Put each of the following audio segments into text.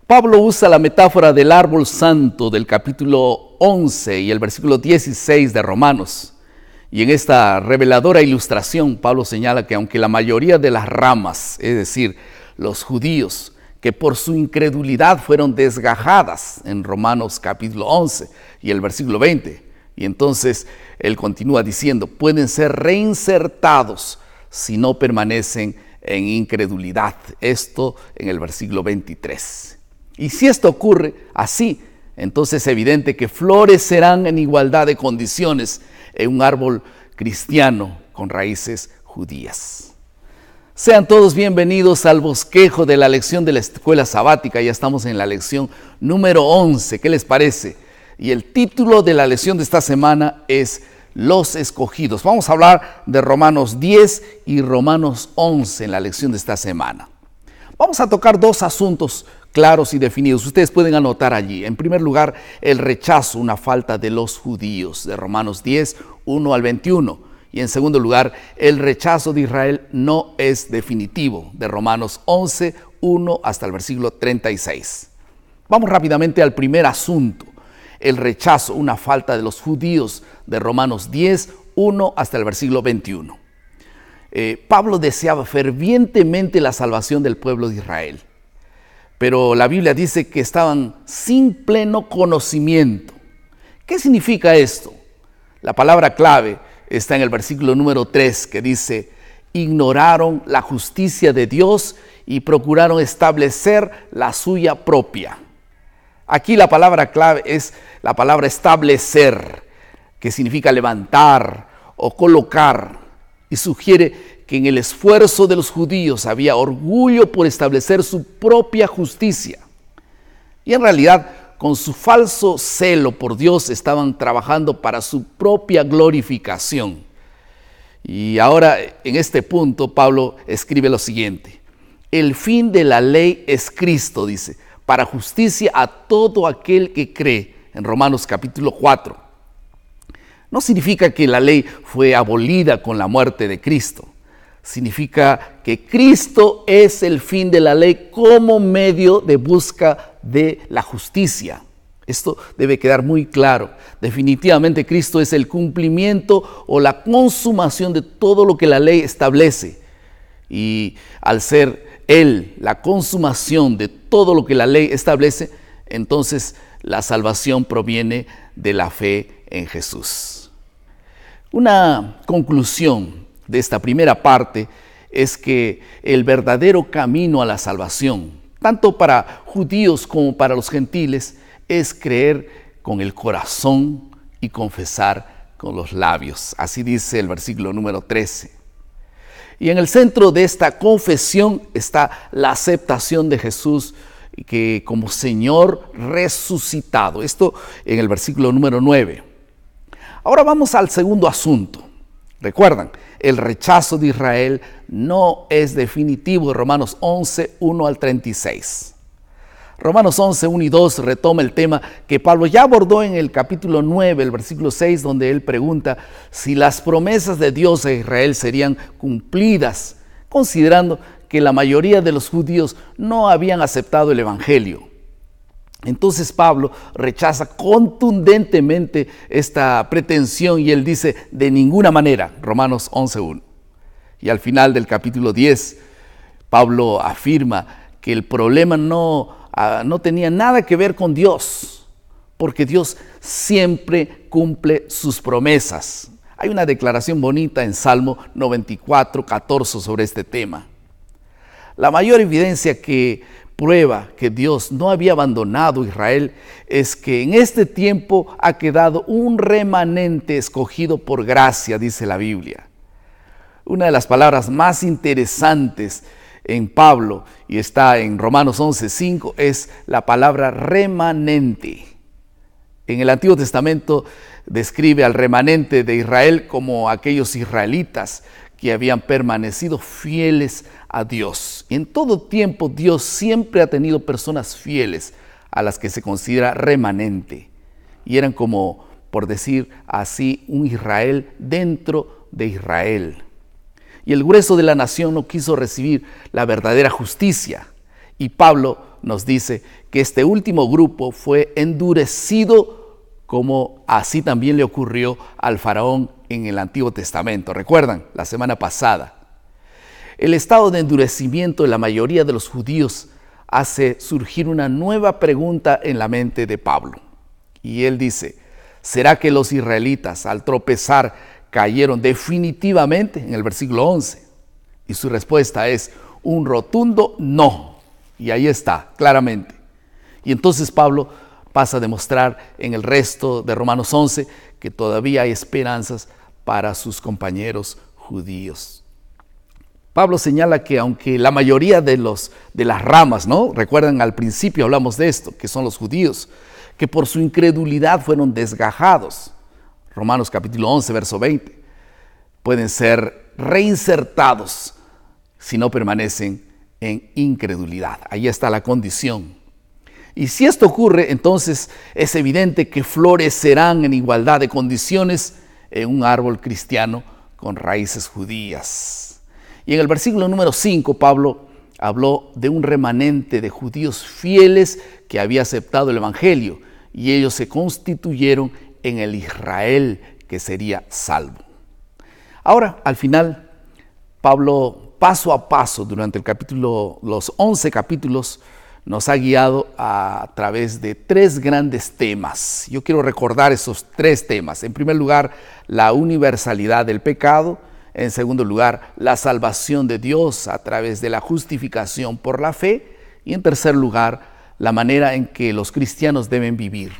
Pablo usa la metáfora del árbol santo del capítulo 11 y el versículo 16 de Romanos. Y en esta reveladora ilustración, Pablo señala que aunque la mayoría de las ramas, es decir, los judíos, que por su incredulidad fueron desgajadas en Romanos capítulo 11 y el versículo 20, y entonces él continúa diciendo, pueden ser reinsertados si no permanecen en incredulidad. Esto en el versículo 23. Y si esto ocurre así, entonces es evidente que florecerán en igualdad de condiciones en un árbol cristiano con raíces judías. Sean todos bienvenidos al bosquejo de la lección de la escuela sabática. Ya estamos en la lección número 11. ¿Qué les parece? Y el título de la lección de esta semana es Los escogidos. Vamos a hablar de Romanos 10 y Romanos 11 en la lección de esta semana. Vamos a tocar dos asuntos claros y definidos. Ustedes pueden anotar allí. En primer lugar, el rechazo, una falta de los judíos, de Romanos 10, 1 al 21. Y en segundo lugar, el rechazo de Israel no es definitivo, de Romanos 11, 1 hasta el versículo 36. Vamos rápidamente al primer asunto, el rechazo, una falta de los judíos, de Romanos 10, 1 hasta el versículo 21. Pablo deseaba fervientemente la salvación del pueblo de Israel, pero la Biblia dice que estaban sin pleno conocimiento. ¿Qué significa esto? La palabra clave está en el versículo número 3 que dice, ignoraron la justicia de Dios y procuraron establecer la suya propia. Aquí la palabra clave es la palabra establecer, que significa levantar o colocar, y sugiere que en el esfuerzo de los judíos había orgullo por establecer su propia justicia. Y en realidad, con su falso celo por Dios, estaban trabajando para su propia glorificación. Y ahora, en este punto, Pablo escribe lo siguiente. El fin de la ley es Cristo, dice, para justicia a todo aquel que cree, en Romanos capítulo 4. No significa que la ley fue abolida con la muerte de Cristo. Significa que Cristo es el fin de la ley como medio de busca de la justicia. Esto debe quedar muy claro. Definitivamente Cristo es el cumplimiento o la consumación de todo lo que la ley establece. Y al ser Él la consumación de todo lo que la ley establece, entonces la salvación proviene de la fe en Jesús. Una conclusión de esta primera parte es que el verdadero camino a la salvación, tanto para judíos como para los gentiles, es creer con el corazón y confesar con los labios. Así dice el versículo número 13. Y en el centro de esta confesión está la aceptación de Jesús que como Señor resucitado. Esto en el versículo número 9. Ahora vamos al segundo asunto. Recuerdan, el rechazo de Israel no es definitivo. Romanos 11, 1 al 36. Romanos 11, 1 y 2 retoma el tema que Pablo ya abordó en el capítulo 9, el versículo 6, donde él pregunta si las promesas de Dios a Israel serían cumplidas, considerando que la mayoría de los judíos no habían aceptado el evangelio. Entonces Pablo rechaza contundentemente esta pretensión y él dice, de ninguna manera, Romanos 11:1. Y al final del capítulo 10, Pablo afirma que el problema no tenía nada que ver con Dios, porque Dios siempre cumple sus promesas. Hay una declaración bonita en Salmo 94:14 sobre este tema. La mayor evidencia que prueba que Dios no había abandonado a Israel es que en este tiempo ha quedado un remanente escogido por gracia, dice la Biblia. Una de las palabras más interesantes en Pablo, y está en Romanos 11:5, es la palabra remanente. En el Antiguo Testamento describe al remanente de Israel como aquellos israelitas que habían permanecido fieles a Dios. En todo tiempo Dios siempre ha tenido personas fieles a las que se considera remanente. Y eran como, por decir así, un Israel dentro de Israel. Y el grueso de la nación no quiso recibir la verdadera justicia. Y Pablo nos dice que este último grupo fue endurecido, como así también le ocurrió al faraón en el Antiguo Testamento. ¿Recuerdan? La semana pasada. El estado de endurecimiento de la mayoría de los judíos hace surgir una nueva pregunta en la mente de Pablo. Y él dice, ¿será que los israelitas al tropezar cayeron definitivamente? En el versículo 11. Y su respuesta es un rotundo no. Y ahí está, claramente. Y entonces Pablo pasa a demostrar en el resto de Romanos 11 que todavía hay esperanzas para sus compañeros judíos. Pablo señala que aunque la mayoría de las ramas, ¿no? Recuerdan, al principio hablamos de esto, que son los judíos, que por su incredulidad fueron desgajados. Romanos capítulo 11, verso 20. Pueden ser reinsertados si no permanecen en incredulidad. Ahí está la condición. Y si esto ocurre, entonces es evidente que florecerán en igualdad de condiciones en un árbol cristiano con raíces judías. Y en el versículo número 5, Pablo habló de un remanente de judíos fieles que había aceptado el evangelio, y ellos se constituyeron en el Israel que sería salvo. Ahora, al final, Pablo, paso a paso, durante los 11 capítulos, nos ha guiado a través de 3 grandes temas. Yo quiero recordar esos 3 temas. En primer lugar, la universalidad del pecado. En segundo lugar, la salvación de Dios a través de la justificación por la fe. Y en tercer lugar, la manera en que los cristianos deben vivir.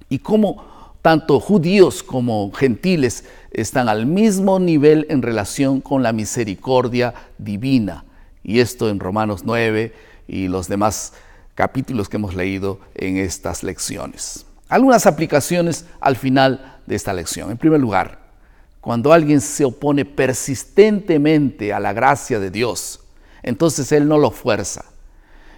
Y cómo tanto judíos como gentiles están al mismo nivel en relación con la misericordia divina. Y esto en Romanos 9 y los demás capítulos que hemos leído en estas lecciones. Algunas aplicaciones al final de esta lección. En primer lugar, cuando alguien se opone persistentemente a la gracia de Dios, entonces Él no lo fuerza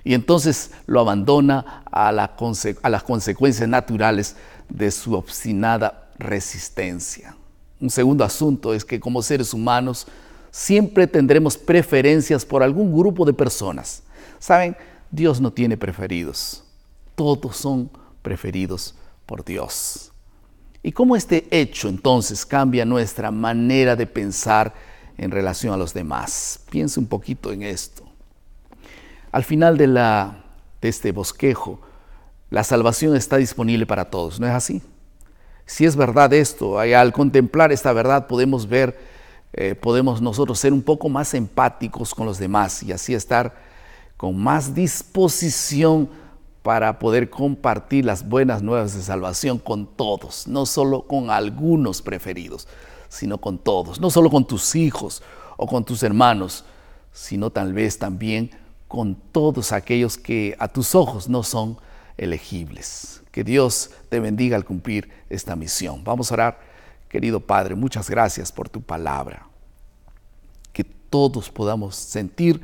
y entonces lo abandona a las consecuencias naturales de su obstinada resistencia. Un segundo asunto es que como seres humanos siempre tendremos preferencias por algún grupo de personas. ¿Saben? Dios no tiene preferidos. Todos son preferidos por Dios. ¿Y cómo este hecho entonces cambia nuestra manera de pensar en relación a los demás? Piense un poquito en esto. Al final de este bosquejo, la salvación está disponible para todos, ¿no es así? Si es verdad esto, al contemplar esta verdad podemos ver, podemos nosotros ser un poco más empáticos con los demás y así estar con más disposición para poder compartir las buenas nuevas de salvación con todos, no solo con algunos preferidos, sino con todos, no solo con tus hijos o con tus hermanos, sino tal vez también con todos aquellos que a tus ojos no son elegibles. Que Dios te bendiga al cumplir esta misión. Vamos a orar. Querido Padre, muchas gracias por tu palabra. Que todos podamos sentir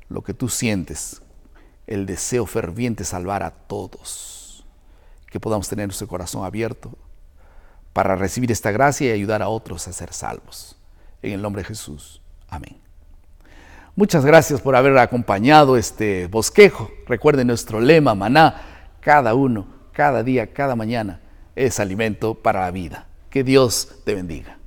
lo que tú sientes, el deseo ferviente de salvar a todos. Que podamos tener nuestro corazón abierto para recibir esta gracia y ayudar a otros a ser salvos. En el nombre de Jesús. Amén. Muchas gracias por haber acompañado este bosquejo. Recuerden nuestro lema, maná, cada uno, cada día, cada mañana es alimento para la vida. Que Dios te bendiga.